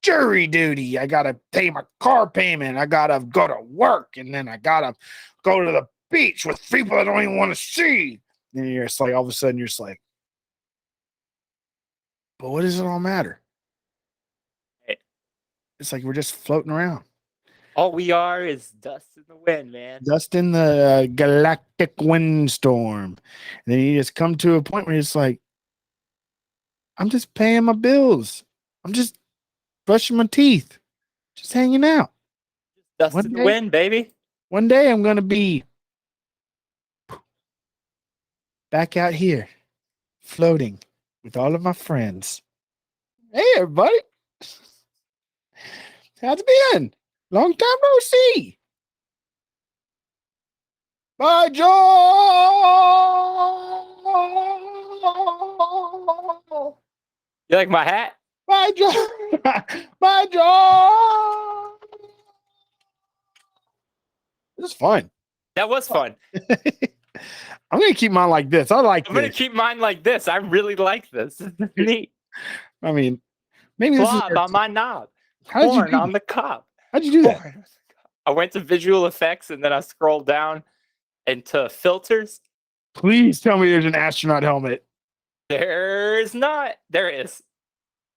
jury duty. I gotta pay my car payment. I gotta go to work, and then I gotta go to the beach with people I don't even want to see. And you're just like, all of a sudden, you're just like, but what does it all matter? It's like we're just floating around. All we are is dust in the wind, man. Dust in the galactic windstorm. And then you just come to a point where it's like, I'm just paying my bills. I'm just brushing my teeth, just hanging out. Dust One in day- the wind, baby. One day I'm going to be back out here floating with all of my friends. Hey, everybody. How's it been? Long time no see. Bye, Joe. You like my hat? Bye, Joe. Bye, Joe. This is fun. That was fun. I'm going to keep mine like this. I like I'm gonna this. keep mine like this. I really like this. This is neat. I mean, maybe this is. Blob on my knob. How did you Corn do on that? the cob. How'd you do that? Corn on the cob. I went to visual effects and then I scrolled down into filters. Please tell me there's an astronaut helmet. There's not. There is.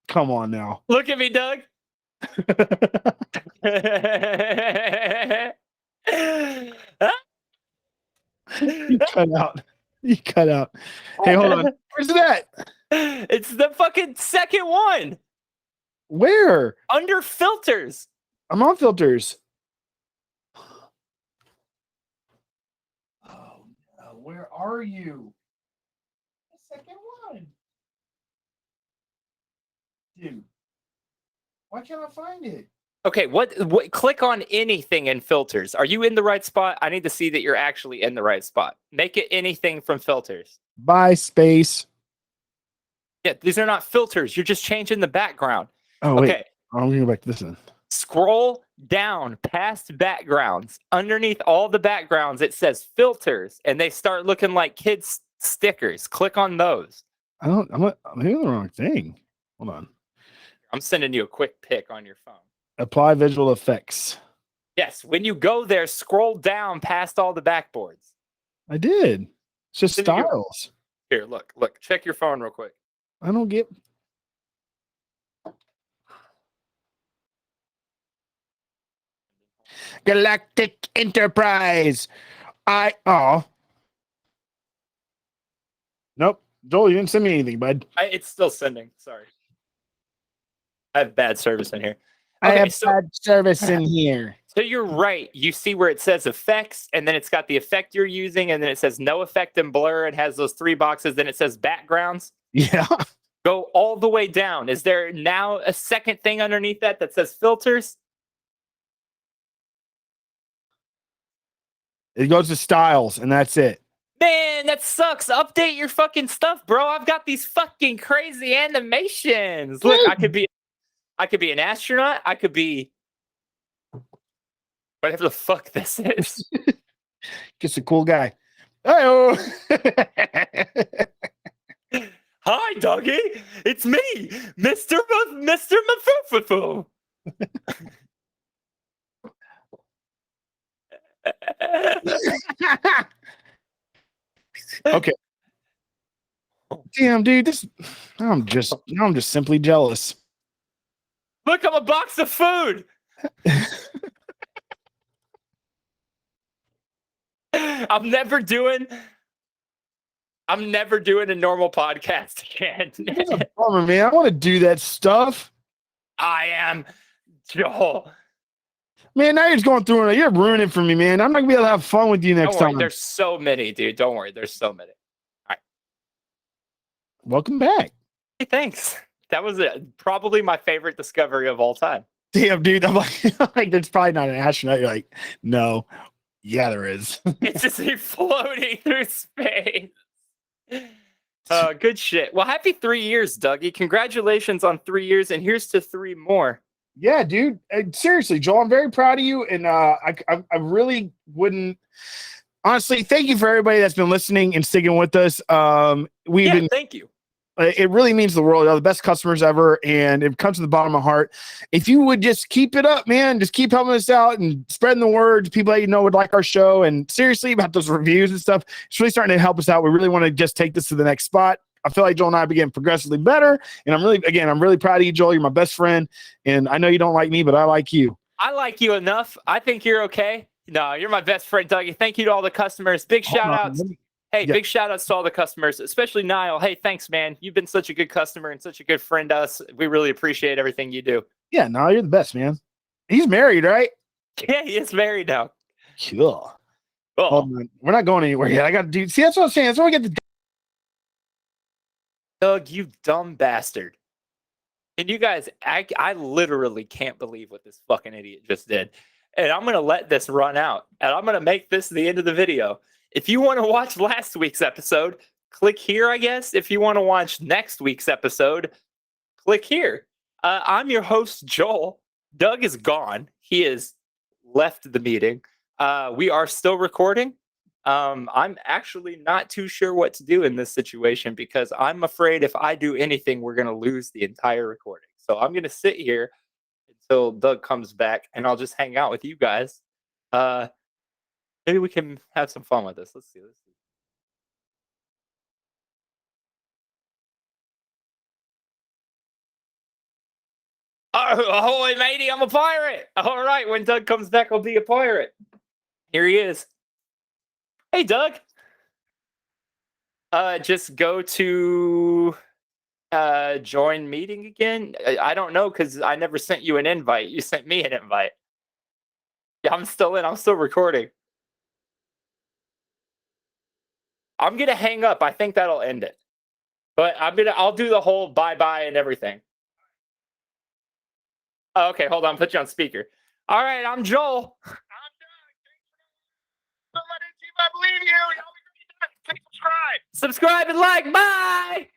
Come on now. Look at me, Doug. You cut out. You cut out. Hey, hold on. Where's it at? It's the fucking second one Where? under filters. I'm on filters. Oh no, where are you? The second one. Dude. Why can't I find it? Okay, what click on anything in filters. Are you in the right spot? I need to see that you're actually in the right spot. Make it anything from filters. Bye, space. Yeah, these are not filters. You're just changing the background. Oh, wait. Okay. I'm going to go back to this one. Scroll down past backgrounds. Underneath all the backgrounds, it says filters, and they start looking like kids' stickers. Click on those. I'm hitting the wrong thing. Hold on. I'm sending you a quick pic on your phone. Apply visual effects. Yes, when you go there, scroll down past all the backboards. I did. It's just Didn't you- styles. Here, look. Check your phone real quick. I don't get. Galactic Enterprise. Nope. Joel, you didn't send me anything, bud. It's still sending. Sorry. I have bad service in here. I Okay, have so- bad service in here. So you're right. You see where it says effects, and then it's got the effect you're using, and then it says no effect and blur. It has those three boxes. Then it says backgrounds. Yeah. Go all the way down. Is there now a second thing underneath that says filters? It goes to styles, and that's it. Man, that sucks. Update your fucking stuff, bro. I've got these fucking crazy animations. Look, I could be an astronaut. I could be whatever the fuck this is. Just a cool guy. Hey-oh. Hi, doggy. It's me, Mr. Mafufufu. Okay. Damn, dude, I'm just simply jealous. Look, I'm a box of food. I'm never doing a normal podcast again. That's a bummer, man. I want to do that stuff. I am Joel. Man, now you're just going through it. You're ruining it for me, man. I'm not gonna be able to have fun with you next Don't worry, time. there's so many, dude. Don't worry, there's so many. Welcome back. Hey, thanks. That was probably my favorite discovery of all time. Damn, dude. I'm like, there's probably not an astronaut. You're like, no. Yeah, there is. It's just me floating through space. Good shit. Well, happy 3 years, Dougie. Congratulations on 3 years, and here's to 3 more. Yeah, dude. Seriously, Joel, I'm very proud of you, and I really wouldn't. Honestly, thank you for everybody that's been listening and sticking with us. We've been. Thank you. It really means the world. You're the best customers ever, and it comes to the bottom of my heart. If you would just keep it up, man, just keep helping us out and spreading the word to people that you know would like our show. And seriously, about those reviews and stuff, it's really starting to help us out. We really want to just take this to the next spot. I feel like Joel and I are getting progressively better, and I'm really proud of you, Joel. You're my best friend, and I know you don't like me, but I like you. I like you enough. I think you're okay. No, you're my best friend, Dougie. Thank you to all the customers. Big shout outs. Hey, big shout outs to all the customers, especially Niall. Hey, thanks, man. You've been such a good customer and such a good friend to us. We really appreciate everything you do. Yeah, Niall, you're the best, man. He's married, right? Yeah, he is married now. Cool. Oh, we're not going anywhere yet. I got to do. See, that's what I'm saying. That's what I get to do. Doug, you dumb bastard. And you guys, I literally can't believe what this fucking idiot just did. And I'm going to let this run out. And I'm going to make this the end of the video. If you want to watch last week's episode, click here, I guess. If you want to watch next week's episode, click here. I'm your host, Joel. Doug is gone. He has left the meeting. We are still recording. I'm actually not too sure what to do in this situation because I'm afraid if I do anything, we're going to lose the entire recording. So I'm going to sit here until Doug comes back, and I'll just hang out with you guys. Maybe we can have some fun with this. Let's see. Oh, ahoy, matey, I'm a pirate. All right, when Doug comes back, I'll be a pirate. Here he is. Hey, Doug. Just go to join meeting again. I don't know because I never sent you an invite. You sent me an invite. Yeah, I'm still in. I'm still recording. I'm gonna hang up. I think that'll end it. But I'll do the whole bye-bye and everything. Oh, okay, hold on. Put you on speaker. All right, I'm Joel. I'm Doug. I believe you. Please subscribe. Subscribe and like. Bye.